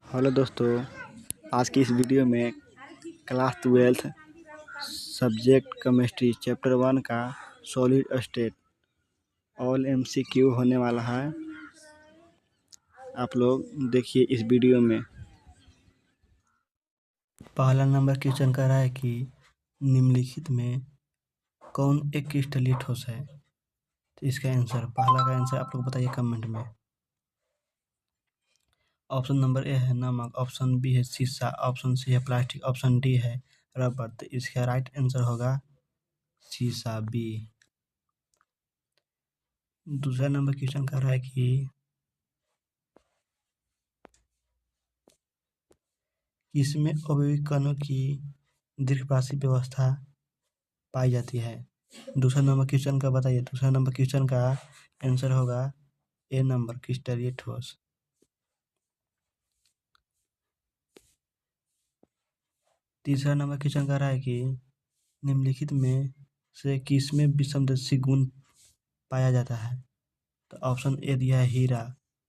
Hello दोस्तों, आज की इस वीडियो में class 12th subject chemistry chapter 1 का सॉलिड स्टेट ऑल MCQ होने वाला है। आप लोग देखिए इस वीडियो में। पहला नंबर क्वेश्चन कर रहा है कि निम्नलिखित में कौन एक क्रिस्टलीय ठोस है। तो इसका आंसर, पहला का आंसर आप लोग बताइए कमेंट में। ऑप्शन नंबर ए है नमक, ऑप्शन बी है शीशा, ऑप्शन सी है प्लास्टिक, ऑप्शन डी है रबर। तो इसका राइट आंसर होगा शीशा, बी। दूसरा नंबर क्वेश्चन कर रहा है कि किसमें अवयवी कणों की दीर्घपाशी व्यवस्था पाई जाती है। दूसरा नंबर क्वेश्चन का बताइए। दूसरा नंबर क्वेश्चन का आंसर होगा ए नंबर, क्रिस्टलीय ठोस। तीसरा नंबर क्वेश्चन कह रहा है कि निम्नलिखित में से किसमें विषमदर्शी गुण पाया जाता है। तो ऑप्शन ए दिया है हीरा,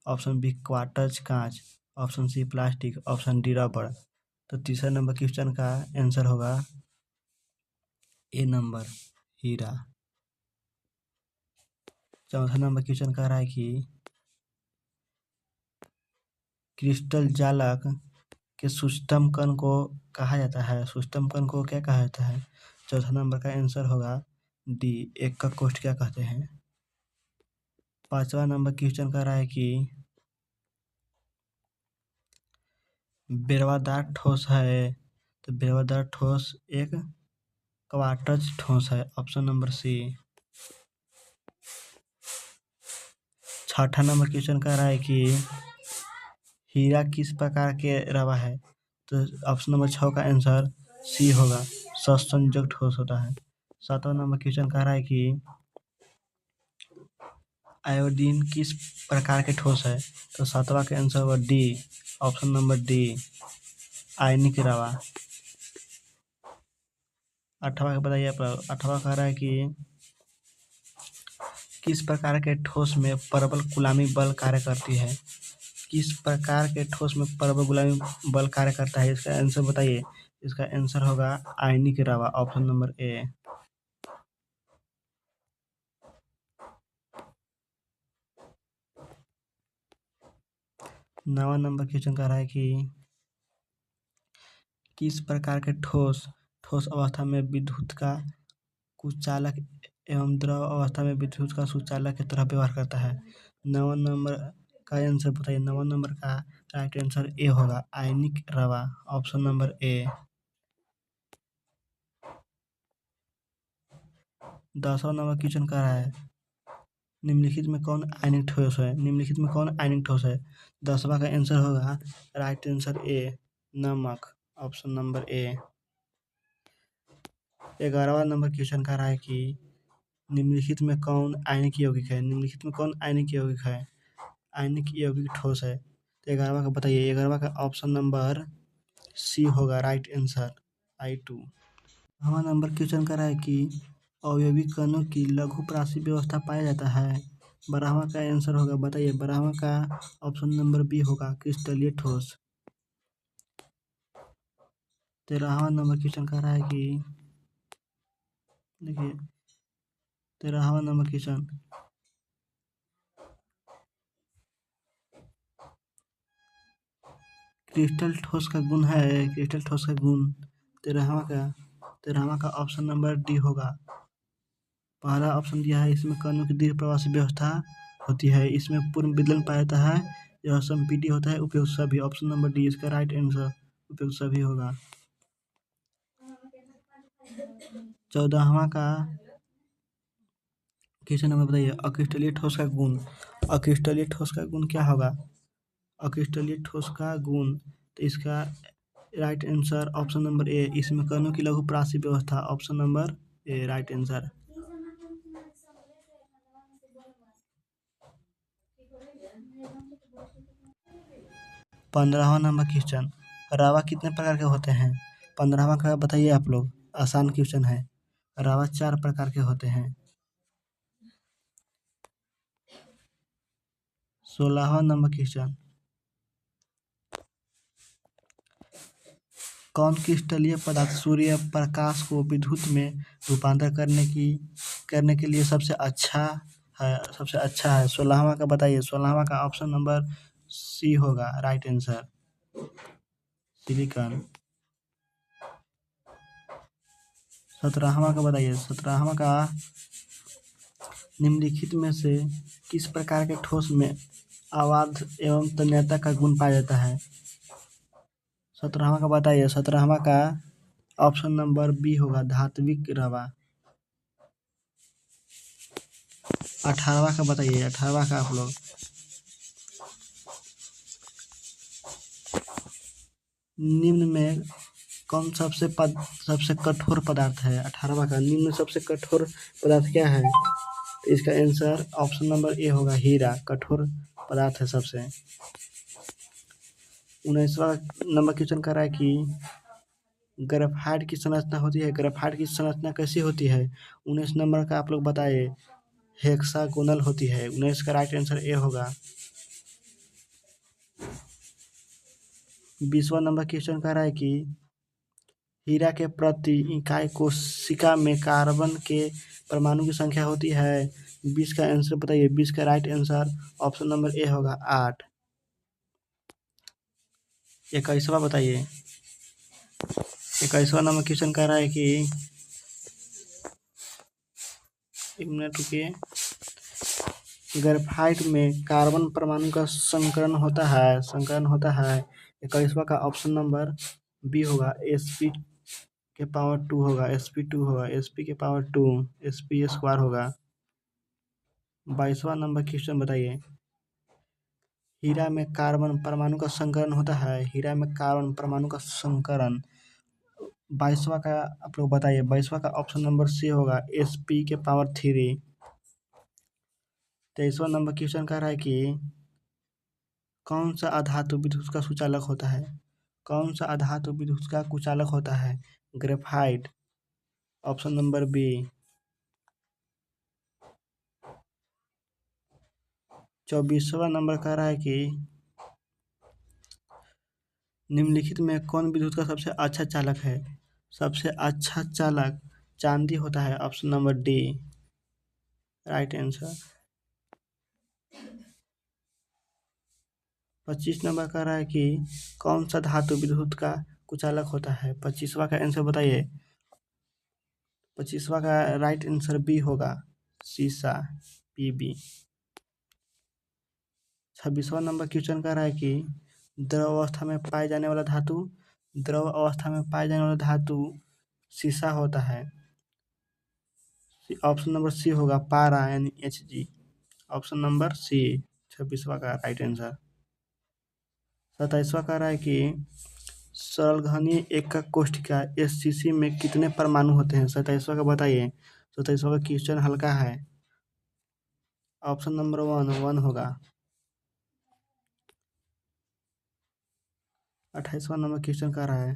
ऑप्शन बी क्वार्ट्ज कांच, option C plastic, option D rubber. तो तीसरा नंबर क्वेश्चन का आंसर होगा ए नंबर, हीरा। चौथा नंबर क्वेश्चन कह रहा है कि क्रिस्टल जालक के सूक्ष्मतम कण को कहा जाता है। सूक्ष्मतम कण को क्या कहा जाता है। चौथा नंबर का आंसर होगा डी, एक का कोष्ठ क्या कहते हैं। पांचवा नंबर क्वेश्चन कह रहा है कि बेरवादार ठोस है। तो बेरवादार ठोस एक क्वार्ट्ज ठोस है, ऑप्शन नंबर सी। छठा नंबर क्वेश्चन कह रहा है कि हीरा किस प्रकार के रवा है। तो ऑप्शन नंबर 6 का आंसर सी होगा, सहसंयोजक ठोस होता है। सातवां नंबर क्वेश्चन कह रहा है कि आयोडीन किस प्रकार के ठोस है। तो सातवां का आंसर होगा डी, ऑप्शन नंबर डी, आयनिक रवा। आठवां का बताइए आप लोग। आठवां कह रहा है कि किस प्रकार के ठोस में प्रबल गुलामी बल कार्य करती है। किस प्रकार के ठोस में प्रबल गुलामी बल कार्य करता है, इसका आंसर बताइए। इसका आंसर होगा आयनिक रवा, ऑप्शन नंबर ए। नवा नंबर क्वेश्चन कह रहा है कि किस प्रकार के ठोस ठोस अवस्था में विद्युत का कुचालक एवं द्रव अवस्था में विद्युत का सुचालक की तरह व्यवहार करता है। नवा नंबर का आंसर बताइए। नवा नंबर का राइट आंसर ए होगा, आयनिक रवा, ऑप्शन नंबर ए। 10वां नंबर क्वेश्चन कह रहा है निम्नलिखित में कौन आयनिक ठोस है। निम्नलिखित में कौन आयनिक ठोस है। 10वां का आंसर होगा राइट आंसर ए, नमक, ऑप्शन नंबर ए। 11वां नंबर क्वेश्चन कह रहा है कि निम्नलिखित में कौन आयनिक यौगिक है। निम्नलिखित में कौन आयनिक यौगिक है, आयनिक यौगिक ठोस है। तो 11वां का बताइए। 11वां का ऑप्शन नंबर सी होगा राइट आंसर, I2। हमारा नंबर क्वेश्चन कर रहा है कि अवयवी कणों की लघु प्राशी व्यवस्था पाया जाता है। 12वां का आंसर होगा, बताइए। 12वां का ऑप्शन नंबर बी होगा, क्रिस्टलीय ठोस। 13वां नंबर क्वेश्चन कर रहा है कि देखिए 13वां नंबर क्वेश्चन क्रिस्टल ठोस का गुण है। क्रिस्टल ठोस का गुण 13वां का ऑप्शन नंबर डी होगा। पहला ऑप्शन दिया है, इसमें कणों की दीर्घ प्रवासी व्यवस्था होती है, इसमें पूर्ण विदलन पाया जाता है, यह संपीडी होता है, उपयुक्त सभी, ऑप्शन नंबर डी इसका राइट आंसर उपयुक्त सभी होगा। 14वां का क्वेश्चन नंबर बताइए। अक्रिस्टलीय ठोस का गुण। अक्रिस्टलीय ठोस का गुण क्या होगा। अक्रिस्टलीय ठोस का गुण, तो इसका right answer option number A, इसमें कणों की लघु प्राशी व्यवस्था, option number A right answer. 15वां नंबर क्वेश्चन, रावा कितने प्रकार के होते हैं। 15वां का बताइए आप लोग, आसान क्वेश्चन है। रावा 4 प्रकार के होते हैं। 16वां नंबर क्वेश्चन, कौन क्रिस्टलीय पदार्थ सूर्य प्रकाश को विद्युत में रूपांतर करने के लिए सबसे अच्छा है? 16वां का बताइए। 16वां का ऑप्शन नंबर सी होगा राइट आंसर, सिलिकॉन। 17वां का बताइए। 17वां का निम्नलिखित में से किस प्रकार के ठोस में अवाध एवं तन्यता का गुण पाया जाता है? 17वां का बताइए। 17वां का ऑप्शन नंबर बी होगा धात्विक रवा। 18वां का बताइए। 18वां का आप लोग निम्न में कौन सबसे कठोर पदार्थ है? 18वां का निम्न सबसे कठोर पदार्थ क्या है? तो इसका आंसर ऑप्शन नंबर ए होगा हीरा, कठोर पदार्थ है सबसे। 19वां नंबर क्वेश्चन कर रहा है कि ग्रेफाइट की संरचना होती है। ग्रेफाइट की संरचना कैसी होती है? 19 नंबर का आप लोग बताइए। हेक्सागोनल होती है। 19 का राइट आंसर ए होगा। 20वां नंबर क्वेश्चन कह रहा है कि हीरा के प्रति इकाई कोशिका में कार्बन के परमाणु की संख्या होती है। 20 का आंसर बताइए। 20 का राइट आंसर ऑप्शन नंबर ए होगा 8। 21वां बताइए। 21वां नंबर क्वेश्चन कह रहा है कि एक मिनट रुकिए। ग्रेफाइट में कार्बन परमाणु का संकरण होता है। 21वां का ऑप्शन नंबर बी होगा sp के पावर 2 होगा। sp2 होगा। sp के पावर 2 sp स्क्वायर होगा। 22वां नंबर क्वेश्चन बताइए। हीरा में कार्बन परमाणु का संकरण होता है। हीरा में कार्बन परमाणु का संकरण 22वां का आप लोग बताइए। 22वां का ऑप्शन नंबर सी होगा sp के पावर 3। 23वां नंबर क्वेश्चन कह रहा है कि कौन सा अधातु विद्युत का सुचालक होता है? कौन सा अधातु विद्युत का कुचालक होता है? Graphite, option number B. 24वां नंबर कह रहा है कि निम्नलिखित में कौन विद्युत का सबसे अच्छा चालक है? सबसे अच्छा चालक चांदी होता है। Option number D right answer. 25 number कह रहा है कि कौन सा धातु विद्युत का कुचालक होता है? 25वां का आंसर बताइए। 25वां का राइट आंसर बी होगा सीसा, पीबी। 26वां नंबर क्वेश्चन कह रहा है कि द्रव अवस्था में पाए जाने वाला धातु सीसा होता है। ऑप्शन नंबर सी होगा पारा यानी Hg। ऑप्शन नंबर सी 26वां का राइट आंसर। 27वां कह रहा है कि सरल घनीय एकक कोशिका SCC में कितने परमाणु होते हैं? 27वां का बताइए। 27वां का क्वेश्चन हल्का है। ऑप्शन नंबर 1 होगा। 28वां नंबर क्वेश्चन कह रहा है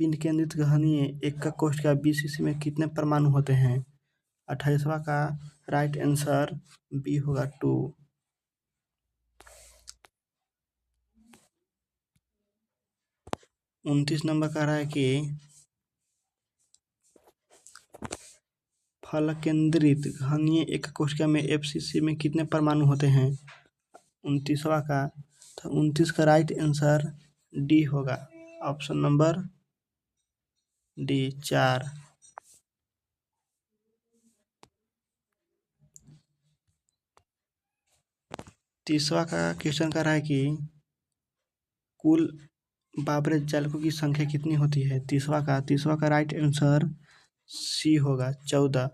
पिंड केंद्रित घनीय एकक कोशिका BCC में कितने परमाणु होते हैं? 28वां का राइट आंसर बी होगा 2। 29 नंबर कह रहा है कि फल केंद्रित घनीय एकक कोशिका में FCC में कितने परमाणु होते हैं? 29वां का, तो 29 का राइट आंसर डी होगा। Option number D 4। 30वां का क्वेश्चन कर रहा है कि कुल बाबरे जालकों की संख्या कितनी होती है? 30वां का राइट आंसर सी होगा 14।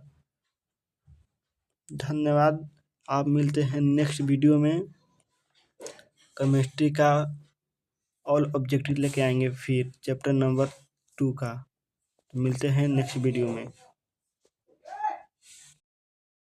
धन्यवाद। आप मिलते हैं नेक्स्ट वीडियो में। केमिस्ट्री का ऑल ऑब्जेक्टिव लेके आएंगे फिर चैप्टर नंबर 2 का। मिलते हैं नेक्स्ट वीडियो में।